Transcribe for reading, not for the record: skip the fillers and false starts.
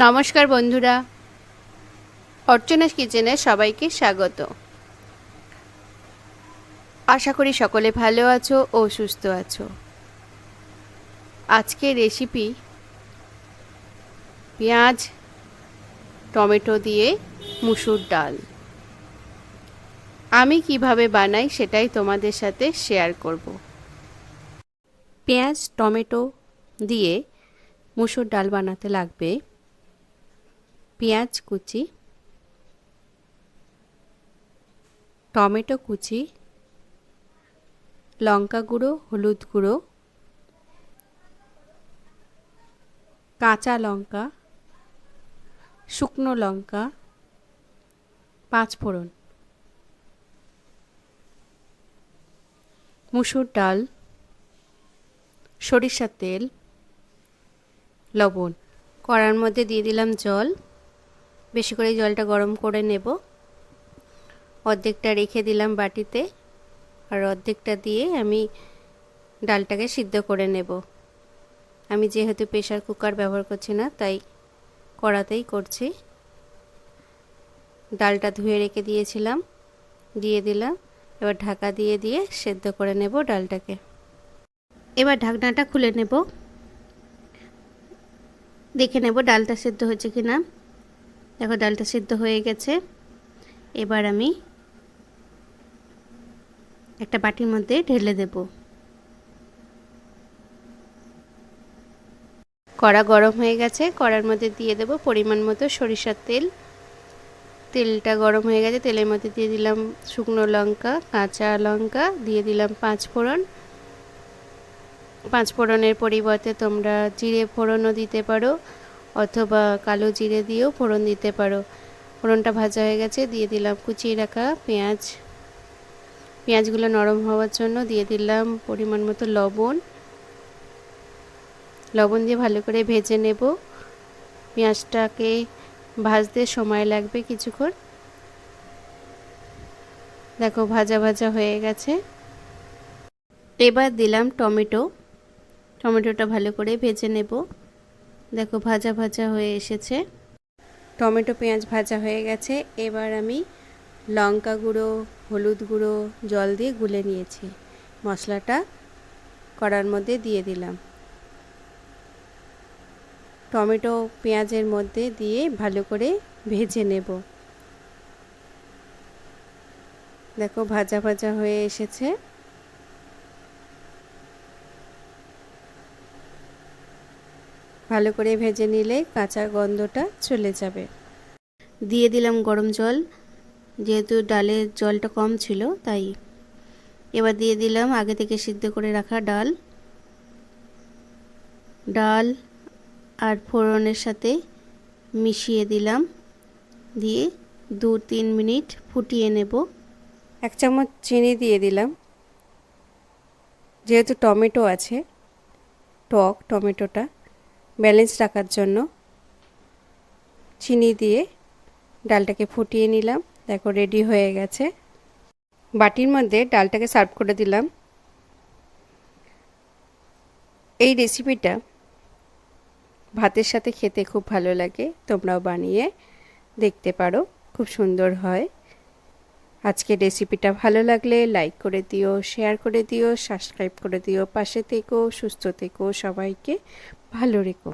নমস্কার বন্ধুরা, অর্চনাস কিচেনে সবাইকে স্বাগত। আশা করি সকলে ভালো আছো ও সুস্থ আছো। আজকের রেসিপি পেঁয়াজ টমেটো দিয়ে মুসুর ডাল। আমি কিভাবে বানাই সেটাই তোমাদের সাথে শেয়ার করব। পেঁয়াজ টমেটো দিয়ে মুসুর ডাল বানাতে লাগবে পেঁয়াজ কুচি, টমেটো কুচি, লঙ্কা গুঁড়ো, হলুদ গুঁড়ো, কাঁচা লঙ্কা, শুকনো লঙ্কা, পাঁচফোড়ন, মুসুর ডাল, সরিষার তেল, লবণ। কড়ার মধ্যে দিয়ে দিলাম জল। বেশি করে জলটা গরম করে নেব। অর্ধেকটা রেখে দিলাম বাটিতে, আর অর্ধেকটা দিয়ে আমি ডালটাকে সিদ্ধ করে নেব। আমি যেহেতু প্রেসার কুকার ব্যবহার করছি না, তাই কড়াতেই করছি। ডালটা ধুয়ে রেখে দিয়েছিলাম, দিয়ে দিলাম। এবার ঢাকা দিয়ে দিয়ে সেদ্ধ করে নেব ডালটাকে। এবার ঢাকনাটা খুলে নেব, দেখে নেব ডালটা সেদ্ধ হয়েছে কিনা। দেখো ডালটা সেদ্ধ হয়ে গেছে। এবার আমি একটা বাটির মধ্যে ঢেলে দেব। কড়া গরম হয়ে গেছে, কড়ার মধ্যে দিয়ে দেব পরিমাণ মতো সরিষার তেল। তেলটা গরম হয়ে গেছে, তেলের মধ্যে দিয়ে দিলাম শুকনো লঙ্কা, কাঁচা লঙ্কা, দিয়ে দিলাম পাঁচফোড়ন। পাঁচফোড়নের পরিবর্তে তোমরা জিরে ফোড়নও দিতে পারো, অথবা কালো জিরে দিয়েও ফোড়ন দিতে পারো। ফোড়নটা ভাজা হয়ে গেছে, দিয়ে দিলাম কুচিয়ে রাখা পেঁয়াজ। পেঁয়াজগুলো নরম হওয়ার জন্য দিয়ে দিলাম পরিমাণ মতো লবণ। লবণ দিয়ে ভালো করে ভেজে নেব। পেঁয়াজটাকে ভাজতে সময় লাগবে কিছুক্ষণ। দেখো ভাজা ভাজা হয়ে গেছে। এবার দিলাম টমেটো। টমেটোটা ভালো করে ভেজে নেব। দেখো ভাজা ভাজা হয়ে এসেছে। টমেটো পেঁয়াজ ভাজা হয়ে গেছে। এবার আমি লঙ্কা গুঁড়ো, হলুদ গুঁড়ো জল দিয়ে গুলে নিয়েছি। মশলাটা কড়ার মধ্যে দিয়ে দিলাম। টমেটো পেঁয়াজের মধ্যে দিয়ে ভালো করে ভেজে নেব। দেখো ভাজা ভাজা হয়ে এসেছে। ভালো করে ভেজে নিলে কাঁচা গন্ধটা চলে যাবে। দিয়ে দিলাম গরম জল, যেহেতু ডালের জলটা কম ছিল তাই। এবার দিয়ে দিলাম আগে থেকে সিদ্ধ করে রাখা ডাল। ডাল আর ফোড়নের সাথে মিশিয়ে দিলাম, দিয়ে 2-3 মিনিট ফুটিয়ে নেব। 1 চামচ চিনি দিয়ে দিলাম। যেহেতু টমেটো আছে, টক টমেটোটা ব্যালেন্স রাখার জন্য চিনি দিয়ে ডালটাকে ফুটিয়ে নিলাম। দেখো রেডি হয়ে গেছে। বাটির মধ্যে ডালটাকে সার্ভ করে দিলাম। এই রেসিপিটা ভাতের সাথে খেতে খুব ভালো লাগে, তোমরাও বানিয়ে দেখতে পারো, খুব সুন্দর হয়। আজকের রেসিপিটা ভালো লাগলে লাইক করে দিও, শেয়ার করে দিও, সাবস্ক্রাইব করে দিও। পাশে থেকো, সুস্থ থেকো, সবাইকে ভালো রেখো।